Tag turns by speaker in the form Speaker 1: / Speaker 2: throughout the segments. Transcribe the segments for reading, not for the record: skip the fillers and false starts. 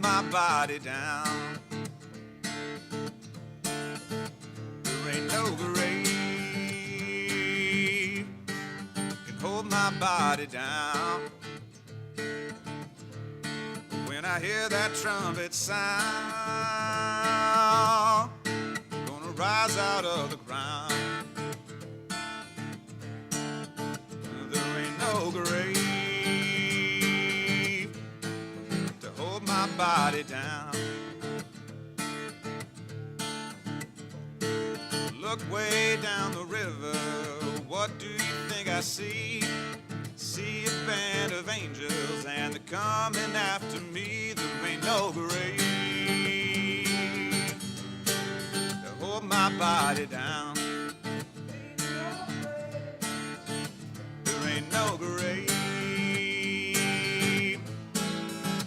Speaker 1: my body down. There ain't no grave can hold my body down. When I hear that trumpet sound, gonna rise out of the ground. There ain't no grave to hold my body down. Look way down the river, what do you think I see? See a band of angels and they're coming after me. There ain't no grave to hold my body down. There ain't no grave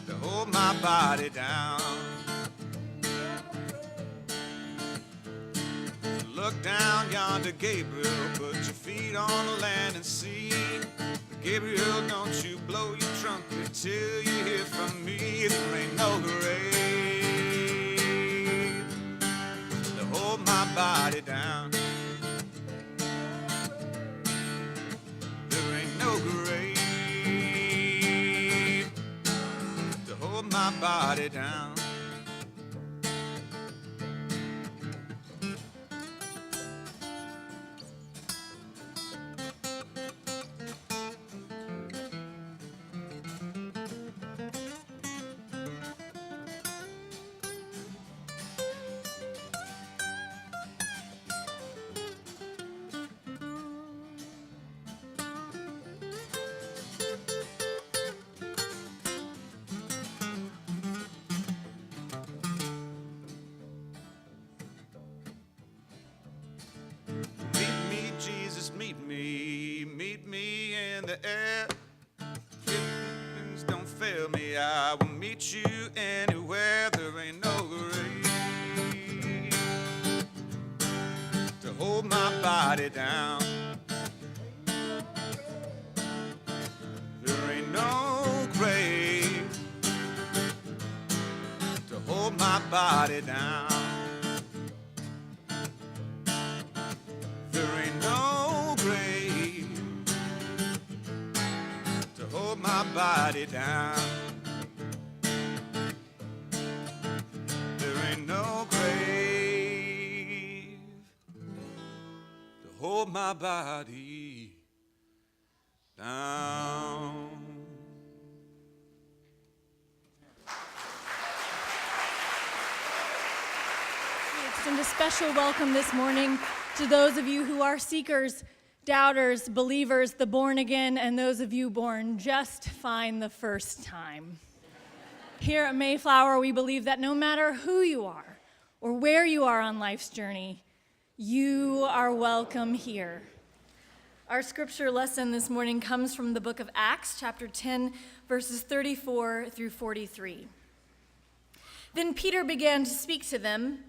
Speaker 1: to hold my body down. Look down yonder, Gabriel, put your feet on the land and see. Gabriel, don't you blow your trumpet till you hear from me. There ain't no grave to hold my body down. There ain't no grave to hold my body down. Meet me in the air. Things don't fail me, I will meet you anywhere. There ain't no grave to hold my body down. There ain't no grave to hold my body down. There ain't no grave to hold my body down. There ain't no grave to hold my body down.
Speaker 2: We extend a special welcome this morning to those of you who are seekers, doubters, believers, the born again, and those of you born just fine the first time. Here at Mayflower, we believe that no matter who you are or where you are on life's journey, you are welcome here. Our scripture lesson this morning comes from the book of Acts, chapter 10, verses 34 through 43. Then Peter began to speak to them.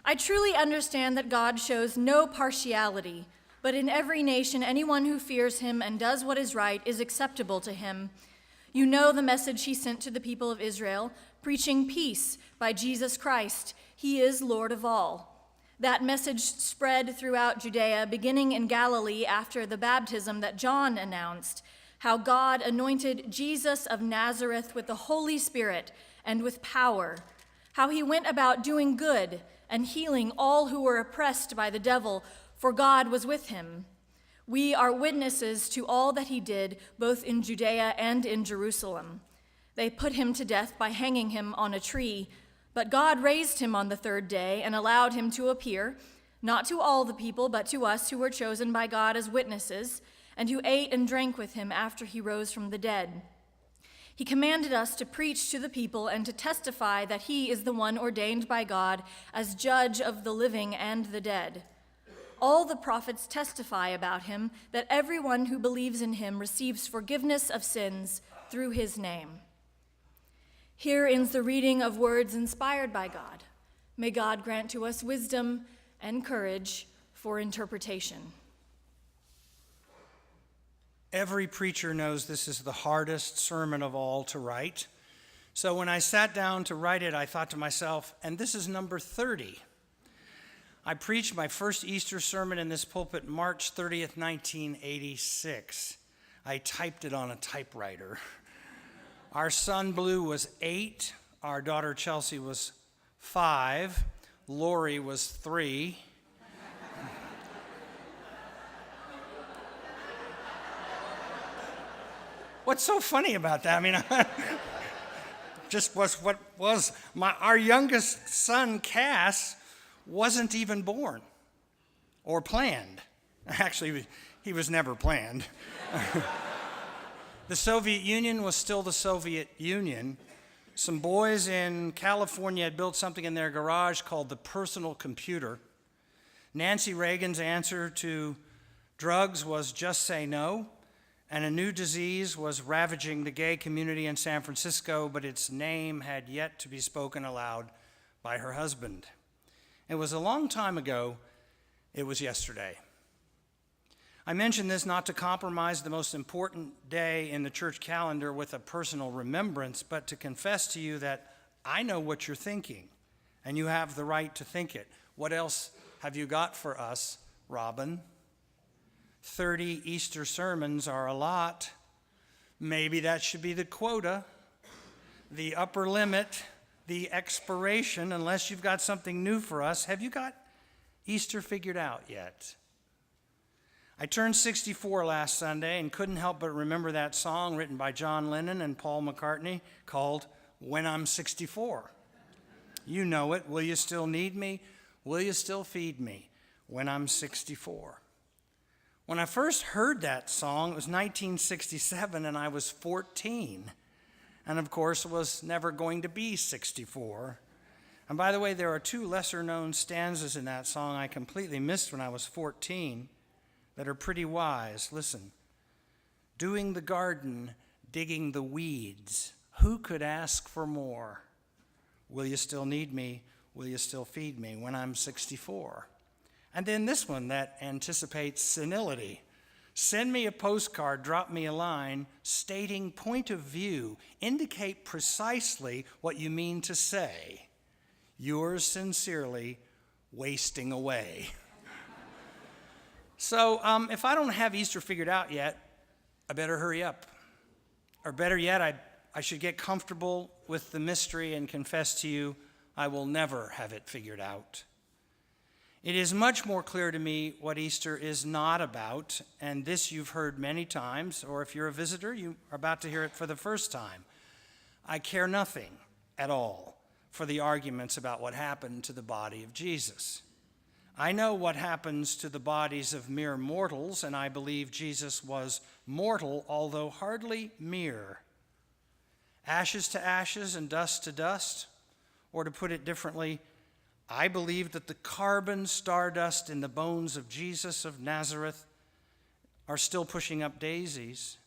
Speaker 2: I truly understand that God shows no partiality, but in every nation, anyone who fears him and does what is right is acceptable to him. You know the message he sent to the people of Israel, preaching peace by Jesus Christ. He is Lord of all. That message spread throughout Judea, beginning in Galilee after the baptism that John announced, how God anointed Jesus of Nazareth with the Holy Spirit and with power, how he went about doing good and healing all who were oppressed by the devil, for God was with him. We are witnesses to all that he did, both in Judea and in Jerusalem. They put him to death by hanging him on a tree, but God raised him on the third day and allowed him to appear, not to all the people, but to us who were chosen by God as witnesses, and who ate and drank with him after he rose from the dead. He commanded us to preach to the people and to testify that he is the one ordained by God as judge of the living and the dead. All the prophets testify about him, that everyone who believes in him receives forgiveness of sins through his name. Here ends the reading of words inspired by God. May God grant to us wisdom and courage for interpretation.
Speaker 3: Every preacher knows this is the hardest sermon of all to write. So when I sat down to write it, I thought to myself, and this is number 30. I preached my first Easter sermon in this pulpit March 30th, 1986. I typed it on a typewriter. Our son Blue was 8. Our daughter Chelsea was 5. Lori was 3. What's so funny about that? I mean, just was what was our youngest son, Cass, wasn't even born or planned. Actually, he was never planned. The Soviet Union was still the Soviet Union. Some boys in California had built something in their garage called the personal computer. Nancy Reagan's answer to drugs was just say no, and a new disease was ravaging the gay community in San Francisco, but its name had yet to be spoken aloud by her husband. It was a long time ago. It was yesterday. I mention this not to compromise the most important day in the church calendar with a personal remembrance, but to confess to you that I know what you're thinking, and you have the right to think it. What else have you got for us, Robin? 30 Easter sermons are a lot. Maybe that should be the quota, the upper limit, the expiration, unless you've got something new for us. Have you got Easter figured out yet? I turned 64 last Sunday and couldn't help but remember that song written by John Lennon and Paul McCartney called When I'm 64. You know it. Will you still need me? Will you still feed me when I'm 64? When I first heard that song, it was 1967 and I was 14. And of course, was never going to be 64. And by the way, there are 2 lesser-known stanzas in that song I completely missed when I was 14 that are pretty wise. Listen. Doing the garden, digging the weeds. Who could ask for more? Will you still need me? Will you still feed me when I'm 64? And then this one that anticipates senility. Send me a postcard, drop me a line, stating point of view. Indicate precisely what you mean to say. Yours sincerely, wasting away. So if I don't have Easter figured out yet, I better hurry up. Or better yet, I should get comfortable with the mystery and confess to you I will never have it figured out. It is much more clear to me what Easter is not about, and this you've heard many times, or if you're a visitor, you are about to hear it for the first time. I care nothing at all for the arguments about what happened to the body of Jesus. I know what happens to the bodies of mere mortals, and I believe Jesus was mortal, although hardly mere. Ashes to ashes and dust to dust, or to put it differently, I believe that the carbon stardust in the bones of Jesus of Nazareth are still pushing up daisies,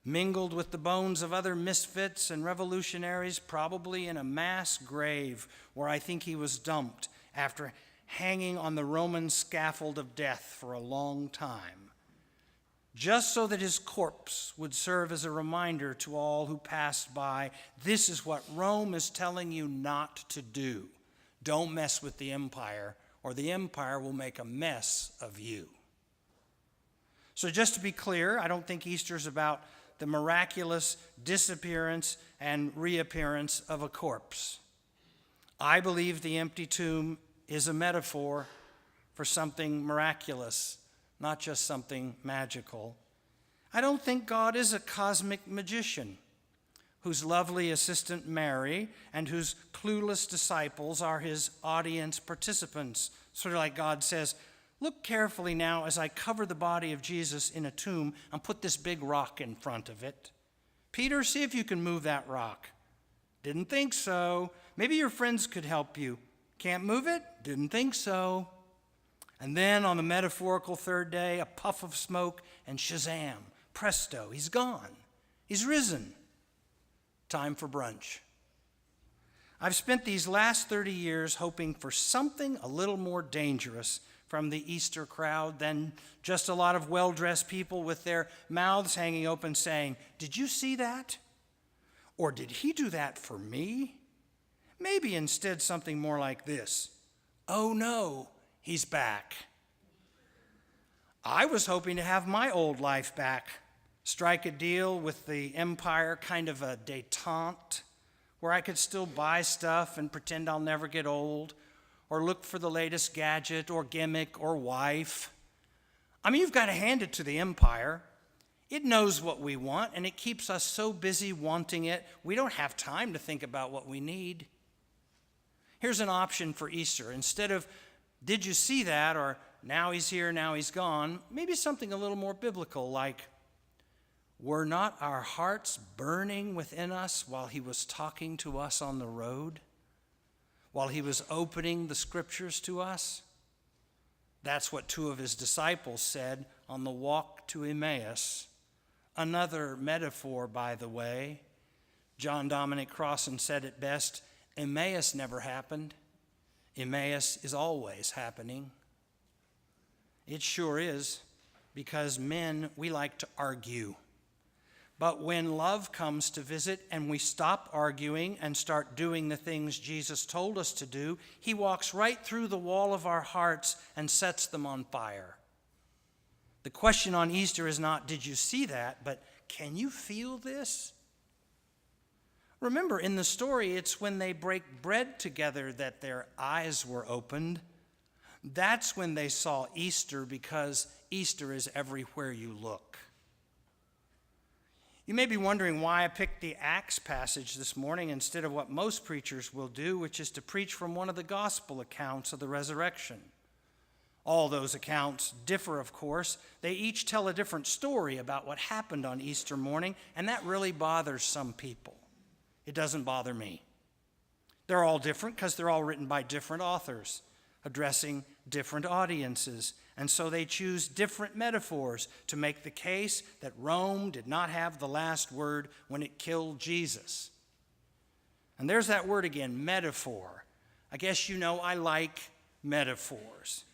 Speaker 3: mingled with the bones of other misfits and revolutionaries, probably in a mass grave where I think he was dumped after hanging on the Roman scaffold of death for a long time, just so that his corpse would serve as a reminder to all who passed by, this is what Rome is telling you not to do. Don't mess with the empire, or the empire will make a mess of you. So just to be clear, I don't think Easter's about the miraculous disappearance and reappearance of a corpse. I believe the empty tomb is a metaphor for something miraculous, not just something magical. I don't think God is a cosmic magician whose lovely assistant Mary and whose clueless disciples are his audience participants. Sort of like God says, look carefully now as I cover the body of Jesus in a tomb and put this big rock in front of it. Peter, see if you can move that rock. Didn't think so. Maybe your friends could help you. Can't move it? Didn't think so. And then on the metaphorical third day, a puff of smoke and shazam, presto, he's gone. He's risen. Time for brunch. I've spent these last 30 years hoping for something a little more dangerous from the Easter crowd than just a lot of well-dressed people with their mouths hanging open saying, did you see that? Or did he do that for me? Maybe instead something more like this. Oh no, he's back. I was hoping to have my old life back, strike a deal with the empire, kind of a détente, where I could still buy stuff and pretend I'll never get old, or look for the latest gadget or gimmick or wife. I mean, you've got to hand it to the empire. It knows what we want, and it keeps us so busy wanting it, we don't have time to think about what we need. Here's an option for Easter. Instead of, did you see that, or now he's here, now he's gone, maybe something a little more biblical, like, were not our hearts burning within us while he was talking to us on the road? While he was opening the scriptures to us? That's what two of his disciples said on the walk to Emmaus. Another metaphor, by the way. John Dominic Crossan said it best, Emmaus never happened. Emmaus is always happening. It sure is, because men, we like to argue. But when love comes to visit and we stop arguing and start doing the things Jesus told us to do, he walks right through the wall of our hearts and sets them on fire. The question on Easter is not, did you see that, but can you feel this? Remember, in the story, it's when they break bread together that their eyes were opened. That's when they saw Easter, because Easter is everywhere you look. You may be wondering why I picked the Acts passage this morning instead of what most preachers will do, which is to preach from one of the gospel accounts of the resurrection. All those accounts differ, of course. They each tell a different story about what happened on Easter morning, and that really bothers some people. It doesn't bother me. They're all different because they're all written by different authors, addressing different audiences. And so they choose different metaphors to make the case that Rome did not have the last word when it killed Jesus. And there's that word again, metaphor. I guess you know I like metaphors.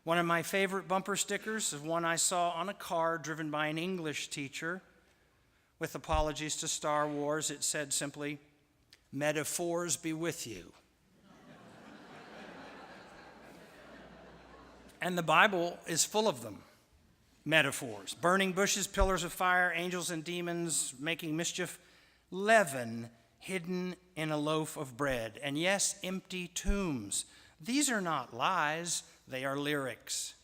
Speaker 3: One of my favorite bumper stickers is one I saw on a car driven by an English teacher. With apologies to Star Wars, it said simply, "Metaphors be with you." And the Bible is full of them, metaphors. Burning bushes, pillars of fire, angels and demons making mischief, leaven hidden in a loaf of bread, and yes, empty tombs. These are not lies, they are lyrics.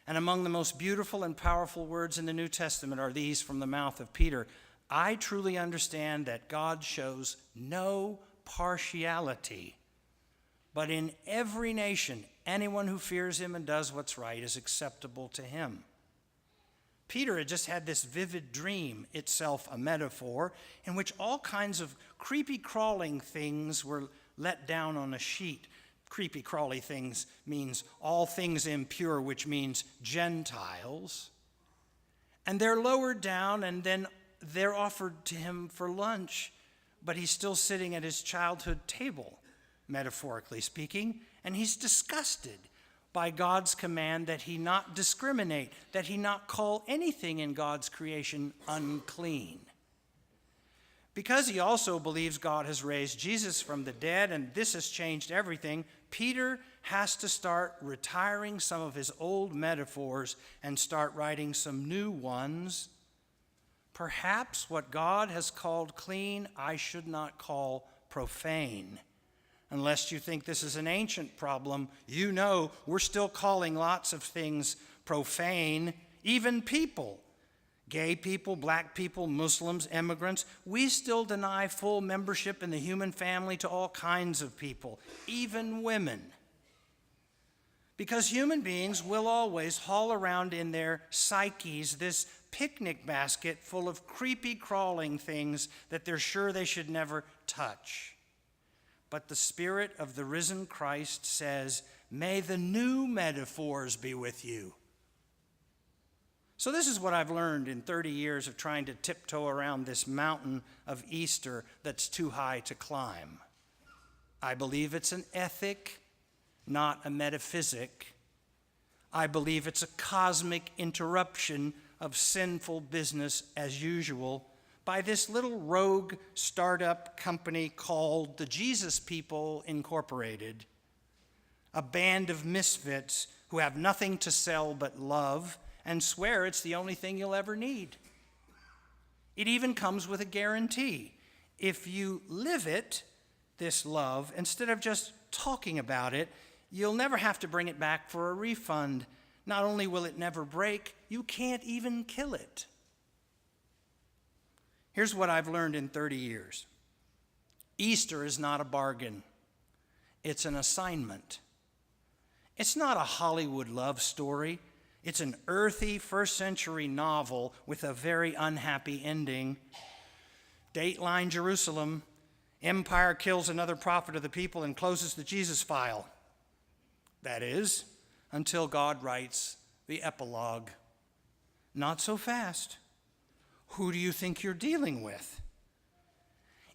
Speaker 3: And among the most beautiful and powerful words in the New Testament are these from the mouth of Peter. I truly understand that God shows no partiality, but in every nation, anyone who fears him and does what's right is acceptable to him. Peter had just had this vivid dream, itself a metaphor, in which all kinds of creepy crawling things were let down on a sheet. Creepy crawly things means all things impure, which means Gentiles. And they're lowered down and then they're offered to him for lunch, but he's still sitting at his childhood table, metaphorically speaking, and he's disgusted by God's command that he not discriminate, that he not call anything in God's creation unclean. Because he also believes God has raised Jesus from the dead, and this has changed everything, Peter has to start retiring some of his old metaphors and start writing some new ones. Perhaps what God has called clean, I should not call profane. Unless you think this is an ancient problem, you know we're still calling lots of things profane, even people. Gay people, black people, Muslims, immigrants, we still deny full membership in the human family to all kinds of people, even women. Because human beings will always haul around in their psyches this picnic basket full of creepy crawling things that they're sure they should never touch. But the Spirit of the risen Christ says, may the new metaphors be with you. So this is what I've learned in 30 years of trying to tiptoe around this mountain of Easter that's too high to climb. I believe it's an ethic, not a metaphysic. I believe it's a cosmic interruption of sinful business as usual, by this little rogue startup company called the Jesus People Incorporated, a band of misfits who have nothing to sell but love and swear it's the only thing you'll ever need. It even comes with a guarantee. If you live it, this love, instead of just talking about it, you'll never have to bring it back for a refund. Not only will it never break, you can't even kill it. Here's what I've learned in 30 years. Easter is not a bargain. It's an assignment. It's not a Hollywood love story. It's an earthy first-century novel with a very unhappy ending. Dateline Jerusalem. Empire kills another prophet of the people and closes the Jesus file. That is, until God writes the epilogue. Not so fast. Who do you think you're dealing with?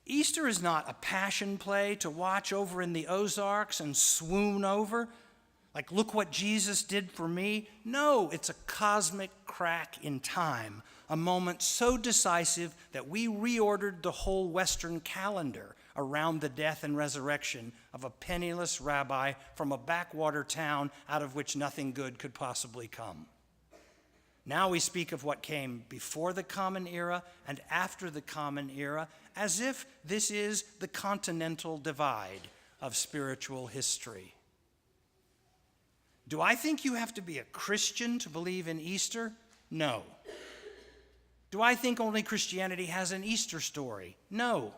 Speaker 3: Easter is not a passion play to watch over in the Ozarks and swoon over. Like, look what Jesus did for me. No, it's a cosmic crack in time, a moment so decisive that we reordered the whole Western calendar around the death and resurrection of a penniless rabbi from a backwater town out of which nothing good could possibly come. Now we speak of what came before the Common Era and after the Common Era, as if this is the continental divide of spiritual history. Do I think you have to be a Christian to believe in Easter? No. Do I think only Christianity has an Easter story? No.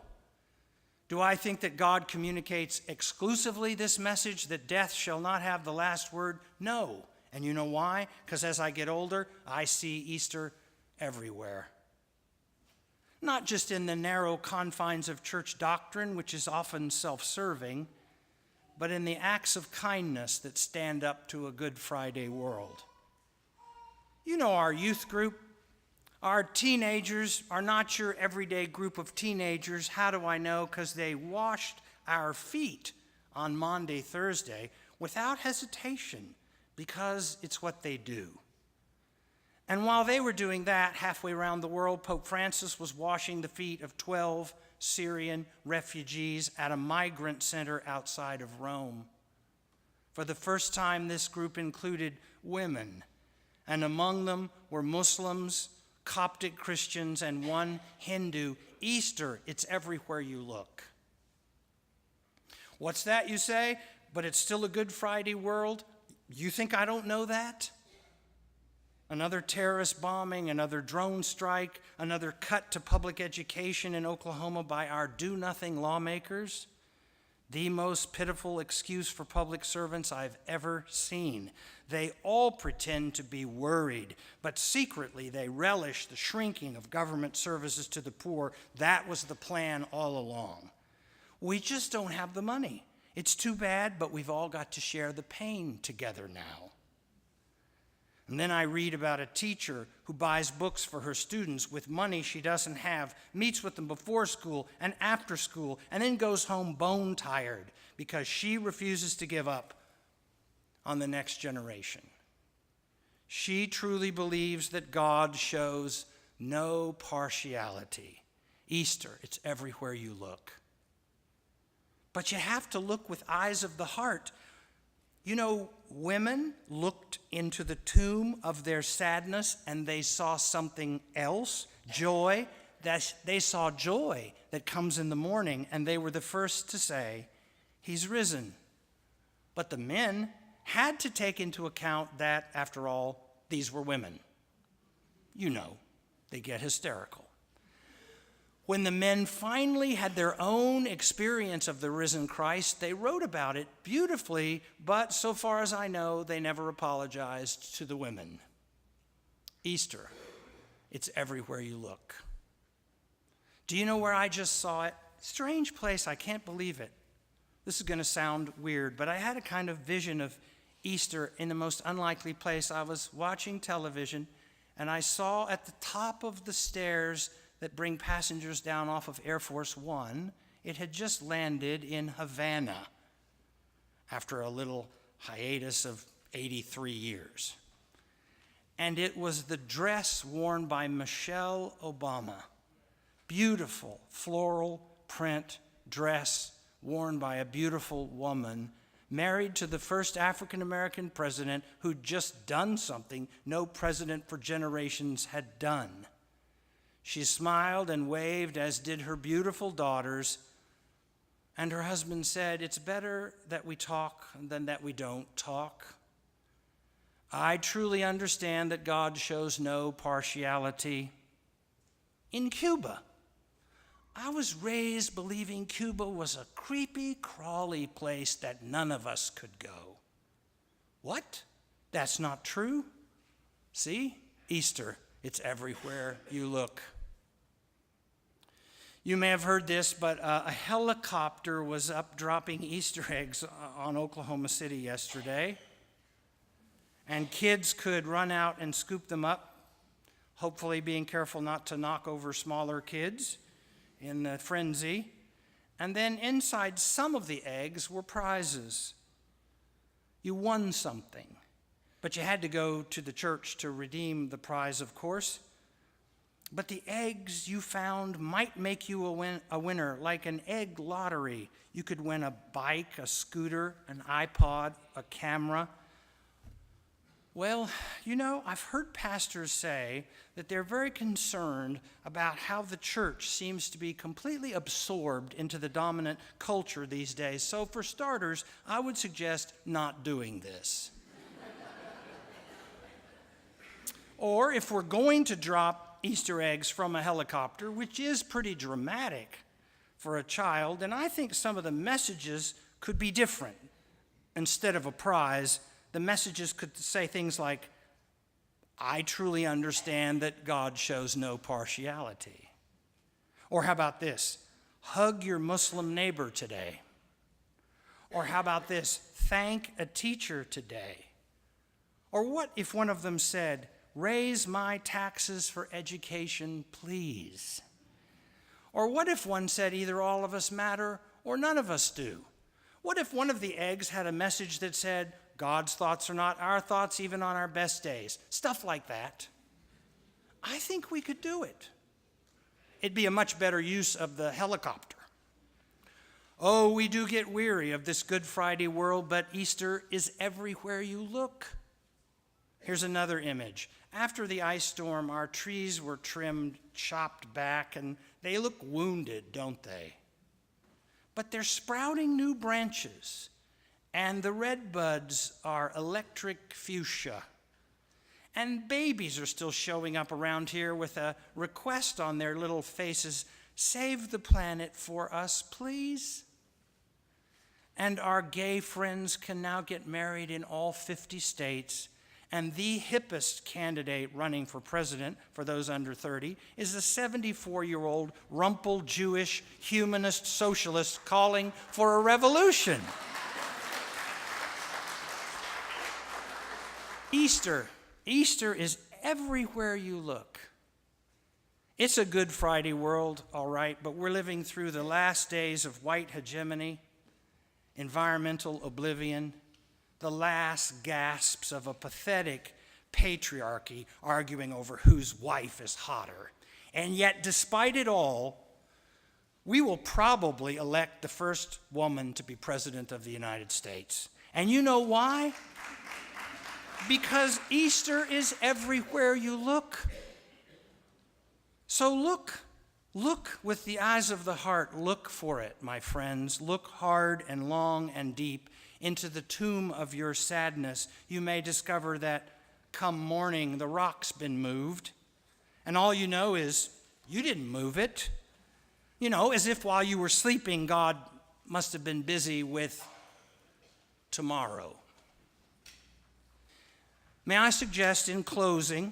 Speaker 3: Do I think that God communicates exclusively this message that death shall not have the last word? No. And you know why? Because as I get older, I see Easter everywhere. Not just in the narrow confines of church doctrine, which is often self-serving, but in the acts of kindness that stand up to a Good Friday world. You know our youth group. Our teenagers are not your everyday group of teenagers. How do I know? Because they washed our feet on Maundy, Thursday without hesitation, because it's what they do. And while they were doing that, halfway around the world, Pope Francis was washing the feet of 12 Syrian refugees at a migrant center outside of Rome. For the first time, this group included women, and among them were Muslims, Coptic Christians, and one Hindu. Easter, it's everywhere you look. What's that, you say? But it's still a Good Friday world? You think I don't know that? Another terrorist bombing, another drone strike, another cut to public education in Oklahoma by our do-nothing lawmakers. The most pitiful excuse for public servants I've ever seen. They all pretend to be worried, but secretly they relish the shrinking of government services to the poor. That was the plan all along. We just don't have the money. It's too bad, but we've all got to share the pain together now. And then I read about a teacher who buys books for her students with money she doesn't have, meets with them before school and after school, and then goes home bone tired because she refuses to give up on the next generation. She truly believes that God shows no partiality. Easter, it's everywhere you look. But you have to look with eyes of the heart. You know, women looked into the tomb of their sadness and they saw something else, joy. They saw joy that comes in the morning, and they were the first to say, "He's risen." But the men had to take into account that, after all, these were women. You know, they get hysterical. When the men finally had their own experience of the risen Christ, they wrote about it beautifully, but so far as I know, they never apologized to the women. Easter, it's everywhere you look. Do you know where I just saw it? Strange place, I can't believe it. This is going to sound weird, but I had a kind of vision of Easter in the most unlikely place. I was watching television, and I saw at the top of the stairs that bring passengers down off of Air Force One, it had just landed in Havana after a little hiatus of 83 years. And it was the dress worn by Michelle Obama. beautiful floral print dress worn by a beautiful woman, married to the first African-American president who'd just done something no president for generations had done. She smiled and waved, as did her beautiful daughters, and her husband said, "It's better that we talk than that we don't talk. I truly understand that God shows no partiality." In Cuba, I was raised believing Cuba was a creepy, crawly place that none of us could go. What? That's not true? See? Easter, it's everywhere you look. You may have heard this, but a helicopter was up dropping Easter eggs on Oklahoma City yesterday. And kids could run out and scoop them up, hopefully being careful not to knock over smaller kids in the frenzy. And then inside some of the eggs were prizes. You won something, but you had to go to the church to redeem the prize, of course. But the eggs you found might make you a winner, like an egg lottery. You could win a bike, a scooter, an iPod, a camera. Well, you know, I've heard pastors say that they're very concerned about how the church seems to be completely absorbed into the dominant culture these days. So for starters, I would suggest not doing this. Or if we're going to drop Easter eggs from a helicopter, which is pretty dramatic for a child, then I think some of the messages could be different. Instead of a prize, the messages could say things like, "I truly understand that God shows no partiality." Or how about this? "Hug your Muslim neighbor today." Or how about this? "Thank a teacher today." Or what if one of them said, "Raise my taxes for education, please"? Or what if one said, "Either all of us matter or none of us do"? What if one of the eggs had a message that said, "God's thoughts are not our thoughts, even on our best days"? Stuff like that. I think we could do it. It'd be a much better use of the helicopter. Oh, we do get weary of this Good Friday world, but Easter is everywhere you look. Here's another image. After the ice storm, our trees were trimmed, chopped back, and they look wounded, don't they? But they're sprouting new branches, and the red buds are electric fuchsia. And babies are still showing up around here with a request on their little faces, "Save the planet for us, please." And our gay friends can now get married in all 50 states. And the hippest candidate running for president, for those under 30, is a 74-year-old rumpled Jewish humanist socialist calling for a revolution. Easter is everywhere you look. It's a Good Friday world, all right, but we're living through the last days of white hegemony, environmental oblivion, the last gasps of a pathetic patriarchy arguing over whose wife is hotter. And yet, despite it all, we will probably elect the first woman to be president of the United States. And you know why? Because Easter is everywhere you look. So look with the eyes of the heart. Look for it, my friends. Look hard and long and deep into the tomb of your sadness. You may discover that come morning, the rock's been moved, and all you know is you didn't move it. You know, as if while you were sleeping, God must have been busy with tomorrow. May I suggest in closing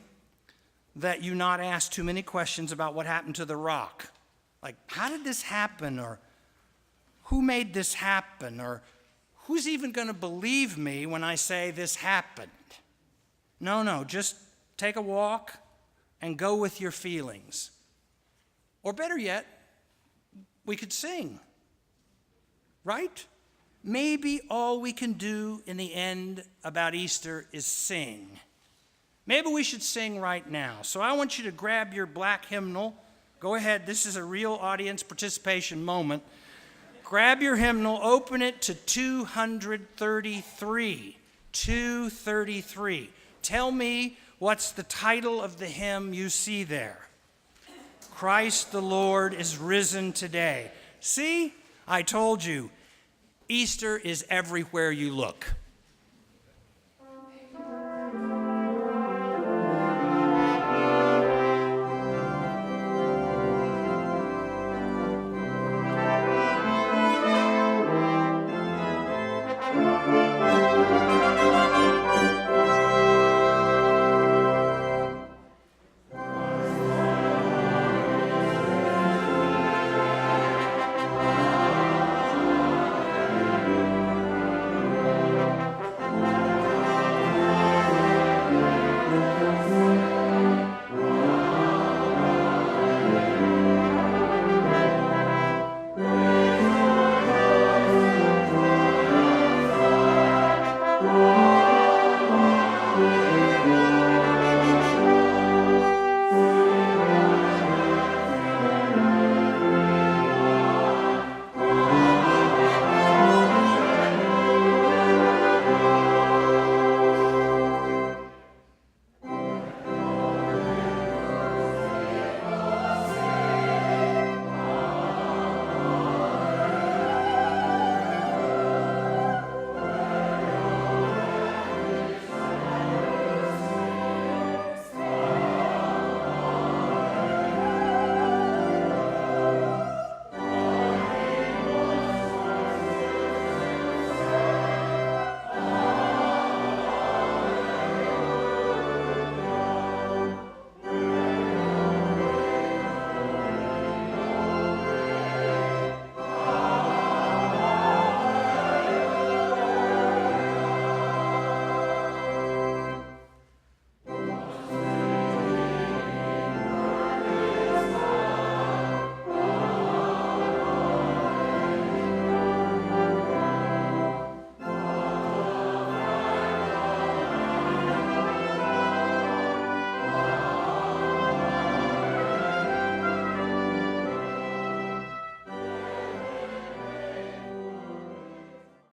Speaker 3: that you not ask too many questions about what happened to the rock. Like, how did this happen? Or who made this happen? Or who's even going to believe me when I say this happened? No, just take a walk and go with your feelings. Or better yet, we could sing, right? Maybe all we can do in the end about Easter is sing. Maybe we should sing right now. So I want you to grab your black hymnal, Go ahead. This is a real audience participation moment. Grab your hymnal, open it to 233. 233. Tell me what's the title of the hymn you see there. Christ the Lord is risen today. See? I told you, Easter is everywhere you look.